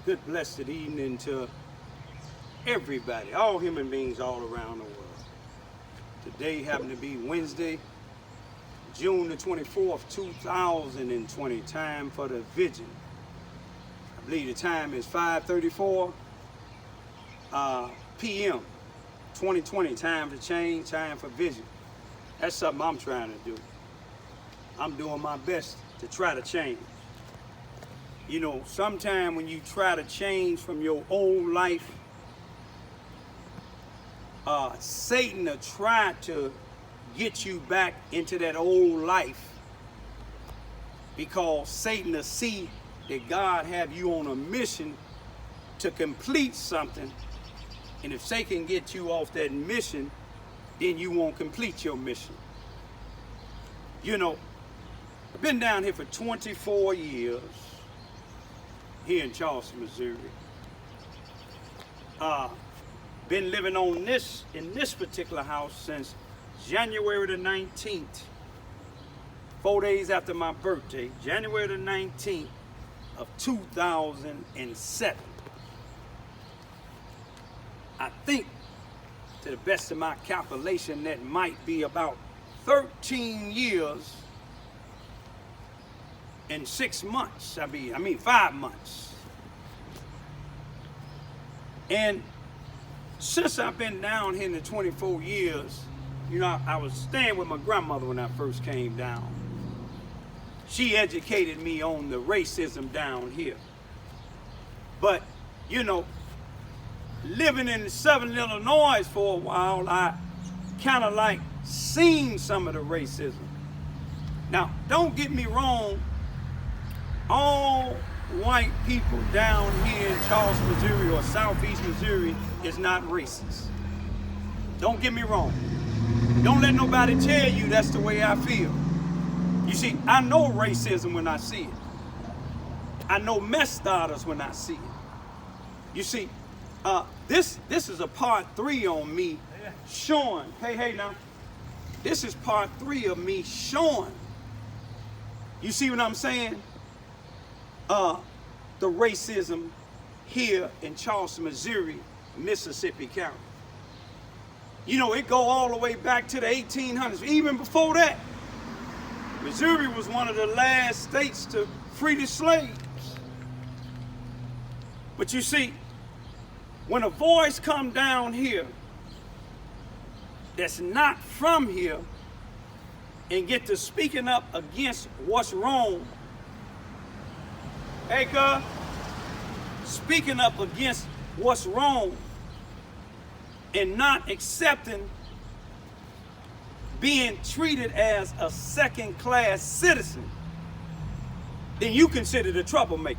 Good blessed evening to everybody, all human beings all around the world. Today happened to be Wednesday, June the 24th, 2020, time for the vision. I believe the time is 5:34 p.m. 2020, time to change, time for vision. That's something I'm trying to do. I'm doing my best to try to change. You know, sometime when you try to change from your old life, Satan will try to get you back into that old life, because Satan will see that God have you on a mission to complete something, and if Satan can get you off that mission, then you won't complete your mission. You know, I've been down here for 24 years. Here in Charleston, Missouri. Been living in this particular house since January the 19th, 4 days after my birthday, January the 19th of 2007. I think, to the best of my calculation, that might be about 13 years in 6 months. I mean 5 months. And since I've been down here in the 24 years, you know, I was staying with my grandmother when I first came down. She educated me on the racism down here. But, you know, living in Southern Illinois for a while, I kind of like seen some of the racism. Now, don't get me wrong, all white people down here in Charleston, Missouri or Southeast Missouri is not racist. Don't get me wrong. Don't let nobody tell you that's the way I feel. You see, I know racism when I see it. I know mess starters when I see it. You see, this is a part 3 on me showing, hey now, this is part 3 of me showing. You see what I'm saying? The racism here in Charleston, Missouri, Mississippi County. You know, it go all the way back to the 1800s. Even before that, Missouri was one of the last states to free the slaves. But you see, when a voice come down here that's not from here and get to speaking up against what's wrong, hey, God, speaking up against what's wrong and not accepting being treated as a second-class citizen, then you considered a troublemaker.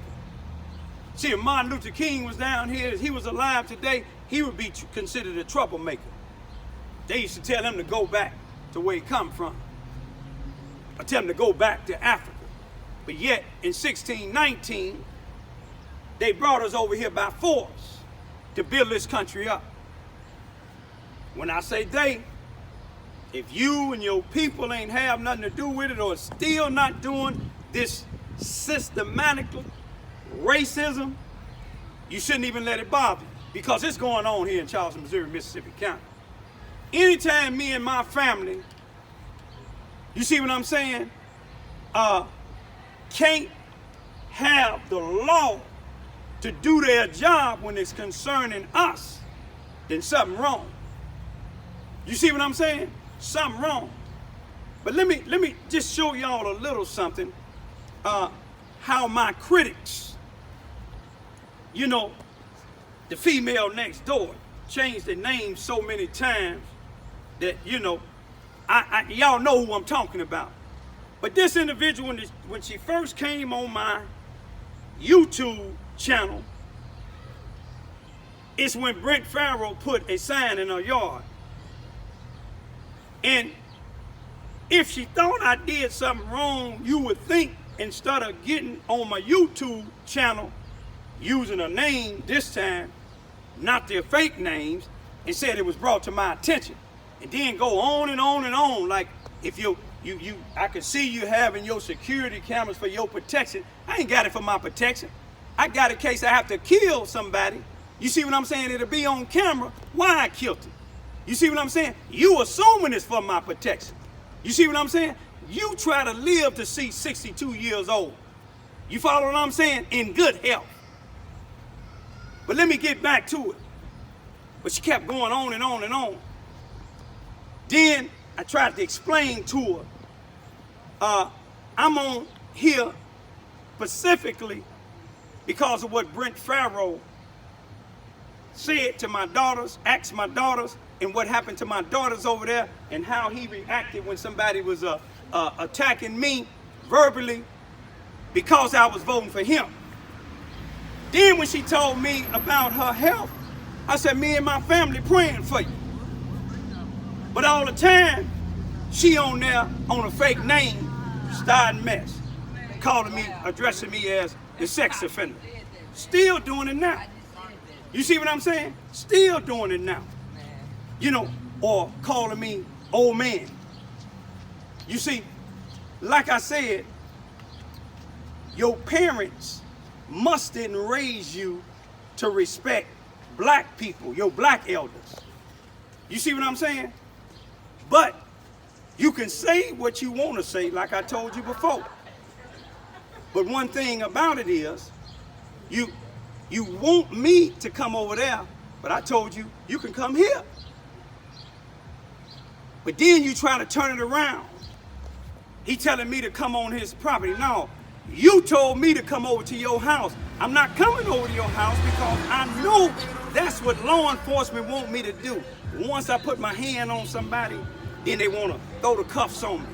See, if Martin Luther King was down here, if he was alive today, he would be considered a troublemaker. They used to tell him to go back to where he come from, or tell him to go back to Africa. But yet, in 1619, they brought us over here by force to build this country up. When I say they, if you and your people ain't have nothing to do with it or still not doing this systematic racism, you shouldn't even let it bother you, because it's going on here in Charleston, Missouri, Mississippi County. Anytime me and my family, you see what I'm saying, can't have the law to do their job when it's concerning us, then something wrong. You see what I'm saying? Something wrong. But let me just show y'all a little something, how my critics, you know, the female next door changed their name so many times that, you know, y'all know who I'm talking about. But this individual, when she first came on my YouTube channel, it's when Brent Farrell put a sign in her yard. And if she thought I did something wrong, you would think, instead of getting on my YouTube channel, using a name this time, not their fake names, and said it was brought to my attention. And then go on and on and on, like if I could see you having your security cameras for your protection. I ain't got it for my protection. I got a case I have to kill somebody. You see what I'm saying? It'll be on camera why I killed him. You see what I'm saying? You assuming it's for my protection. You see what I'm saying? You try to live to see 62 years old. You follow what I'm saying? In good health. But let me get back to it. But she kept going on and on and on. Then I tried to explain to her, I'm on here specifically because of what Brent Farrow said to my daughters, asked my daughters, and what happened to my daughters over there, and how he reacted when somebody was attacking me verbally because I was voting for him. Then when she told me about her health, I said, me and my family praying for you. But all the time, she on there on a fake name, starting mess, calling me, addressing me as the sex offender. Still doing it now. You see what I'm saying? Still doing it now. You know, or calling me old man. You see, like I said, your parents must didn't raise you to respect black people, your black elders. You see what I'm saying? But you can say what you want to say, like I told you before. But one thing about it is, you want me to come over there, but I told you, you can come here. But then you try to turn it around. He telling me to come on his property. No, you told me to come over to your house. I'm not coming over to your house because I know that's what law enforcement want me to do. Once I put my hand on somebody, then they want to throw the cuffs on me.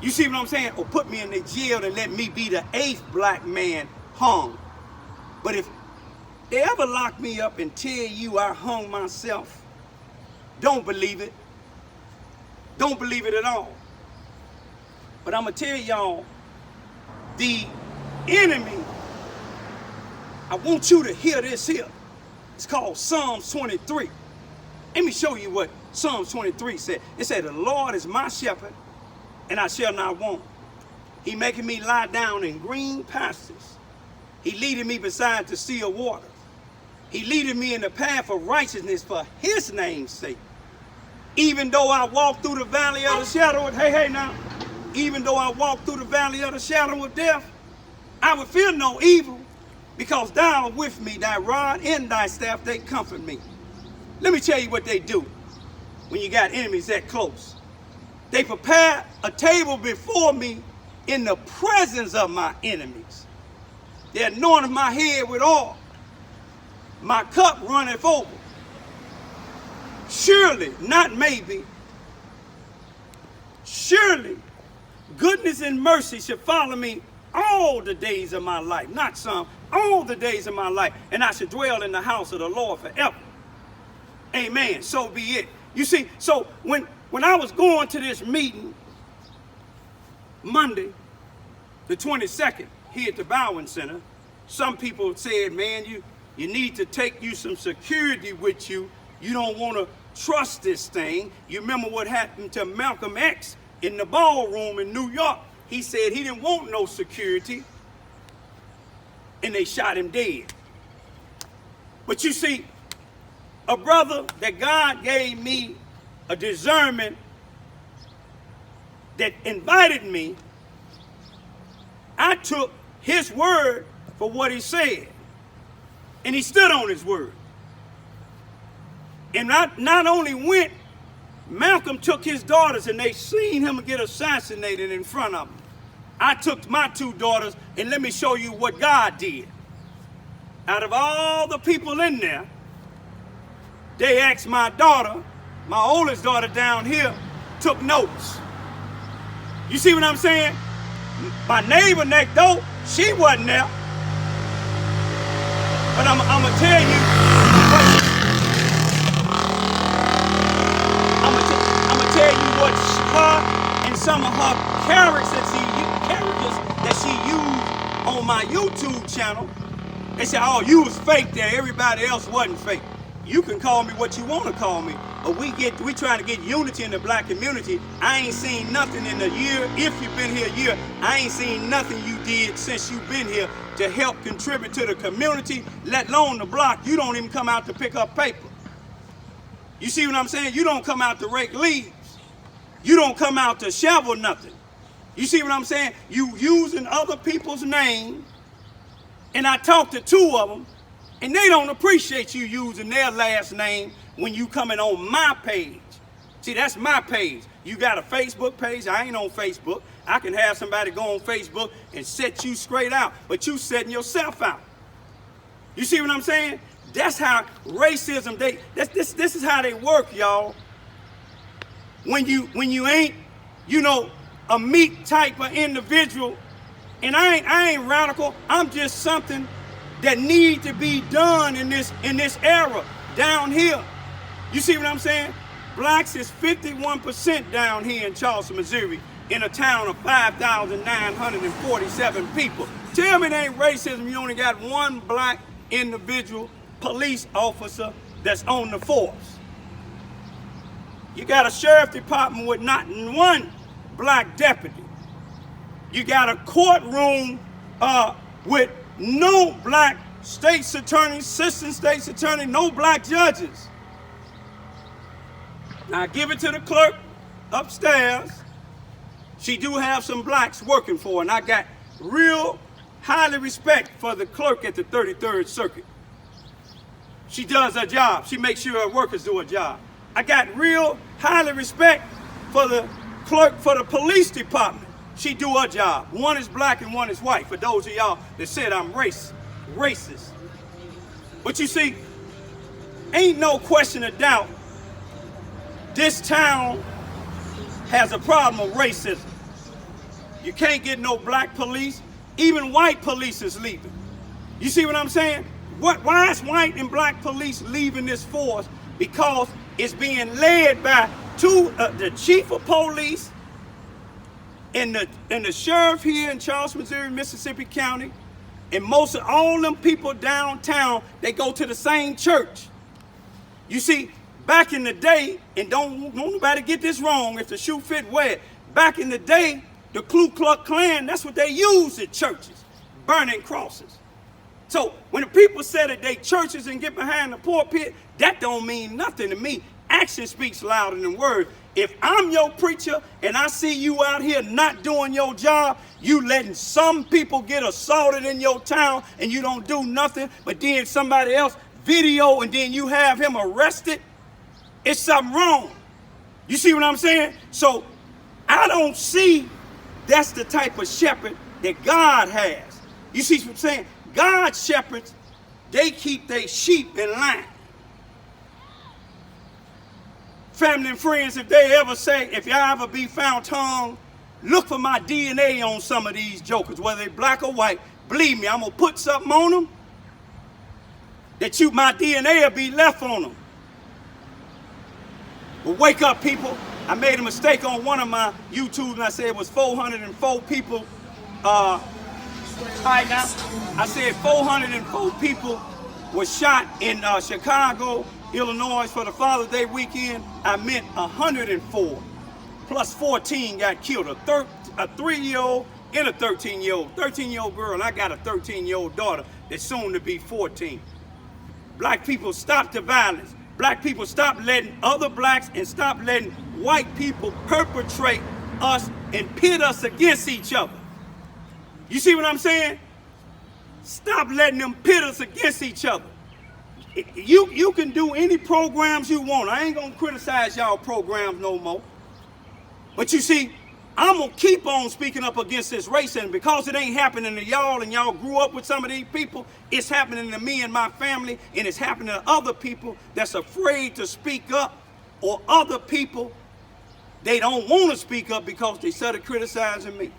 You see what I'm saying? Or put me in the jail and let me be the 8th black man hung. But if they ever lock me up and tell you I hung myself, don't believe it. Don't believe it at all. But I'm going to tell y'all, the enemy, I want you to hear this here. It's called Psalms 23. Let me show you what Psalms 23 said. It said, the Lord is my shepherd, and I shall not want. He making me lie down in green pastures. He leading me beside the still waters. He leading me in the path of righteousness for his name's sake. Even though I walk through the valley of the shadow of, hey now, even though I walk through the valley of the shadow of death, I would fear no evil, because thou art with me, thy rod and thy staff, they comfort me. Let me tell you what they do when you got enemies that close. They prepare a table before me in the presence of my enemies. They anointed my head with oil. My cup runneth over. Surely, not maybe, surely, goodness and mercy shall follow me all the days of my life. Not some, all the days of my life. And I shall dwell in the house of the Lord forever. Amen. So be it. You see, so when I was going to this meeting Monday, the 22nd, here at the Bowen Center, some people said, man, you need to take you some security with you. You don't want to trust this thing. You remember what happened to Malcolm X in the ballroom in New York? He said he didn't want no security, and they shot him dead. But you see, a brother that God gave me a discernment that invited me, I took his word for what he said, and he stood on his word. And not only went, Malcolm took his daughters and they seen him get assassinated in front of them. I took my 2 daughters, and let me show you what God did. Out of all the people in there, they asked my daughter, my oldest daughter down here, took notes. You see what I'm saying? My neighbor next door, she wasn't there. But I'm gonna tell you what, I'm gonna tell you what her and some of her characters that she used on my YouTube channel. They said, oh, you was fake there, everybody else wasn't fake. You can call me what you want to call me, we trying to get unity in the black community. I ain't seen nothing in a year. If you've been here a year, I ain't seen nothing you did since you've been here to help contribute to the community, let alone the block. You don't even come out to pick up paper. You see what I'm saying? You don't come out to rake leaves. You don't come out to shovel nothing. You see what I'm saying? You using other people's name, and I talked to two of them, and they don't appreciate you using their last name when you coming on my page. See, that's my page. You got a Facebook page. I ain't on Facebook. I can have somebody go on Facebook and set you straight out, but you setting yourself out. You see what I'm saying? That's how racism, this is how they work, y'all. When you ain't, you know, a meat type of individual, and I ain't radical, I'm just something that need to be done in this era down here. You see what I'm saying? Blacks is 51% down here in Charleston, Missouri, in a town of 5,947 people. Tell me it ain't racism. You only got one black individual police officer that's on the force. You got a sheriff department with not one black deputy. You got a courtroom with no black state's attorney, assistant state's attorney, no black judges. Now I give it to the clerk upstairs. She do have some blacks working for her, and I got real highly respect for the clerk at the 33rd Circuit. She does her job. She makes sure her workers do her job. I got real highly respect for the clerk for the police department. She do her job. One is black and one is white, for those of y'all that said I'm racist. But you see, ain't no question of doubt, this town has a problem of racism. You can't get no black police. Even white police is leaving. You see what I'm saying? Why is white and black police leaving this force? Because it's being led by the chief of police and the sheriff here in Charleston, Missouri, Mississippi County, and most of all them people downtown, they go to the same church. You see, back in the day, and don't nobody get this wrong, if the shoe fit, wear it. Back in the day, the Ku Klux Klan, that's what they used at churches, burning crosses. So when the people said that they churches and get behind the pulpit, that don't mean nothing to me. Action speaks louder than words. If I'm your preacher and I see you out here not doing your job, you letting some people get assaulted in your town and you don't do nothing, but then somebody else video and then you have him arrested, it's something wrong. You see what I'm saying? So I don't see that's the type of shepherd that God has. You see what I'm saying? God's shepherds, they keep their sheep in line. Family and friends, if they ever say, if y'all ever be found tongue, look for my DNA on some of these jokers, whether they black or white. Believe me, I'm gonna put something on them that my DNA will be left on them. But wake up, people. I made a mistake on one of my YouTubes and I said it was 404 people. All right now, I said 404 people were shot in Chicago, Illinois for the Father's Day weekend. I meant 104 plus 14 got killed. A 3-year-old and a 13-year-old. 13-year-old girl, and I got a 13-year-old daughter that's soon to be 14. Black people, stop the violence. Black people, stop letting other blacks and stop letting white people perpetrate us and pit us against each other. You see what I'm saying? Stop letting them pit us against each other. You can do any programs you want. I ain't gonna criticize y'all programs no more. But you see, I'm gonna keep on speaking up against this racism because it ain't happening to y'all and y'all grew up with some of these people. It's happening to me and my family, and it's happening to other people that's afraid to speak up, or other people, they don't want to speak up because they started criticizing me.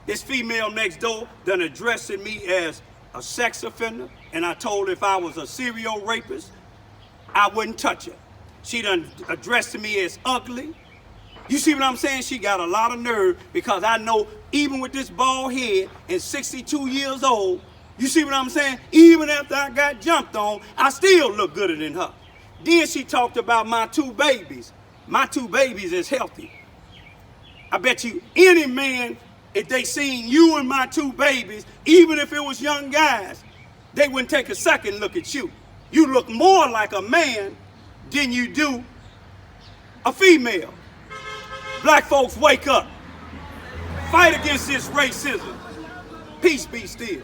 This female next door done addressing me as a sex offender, and I told her if I was a serial rapist, I wouldn't touch her. She done addressed me as ugly. You see what I'm saying? She got a lot of nerve because I know even with this bald head and 62 years old, you see what I'm saying? Even after I got jumped on, I still look gooder than her. Then she talked about my 2 babies. My 2 babies is healthy. I bet you any man, if they seen you and my 2 babies, even if it was young guys, they wouldn't take a second look at you. You look more like a man than you do a female. Black folks, wake up. Fight against this racism. Peace be still.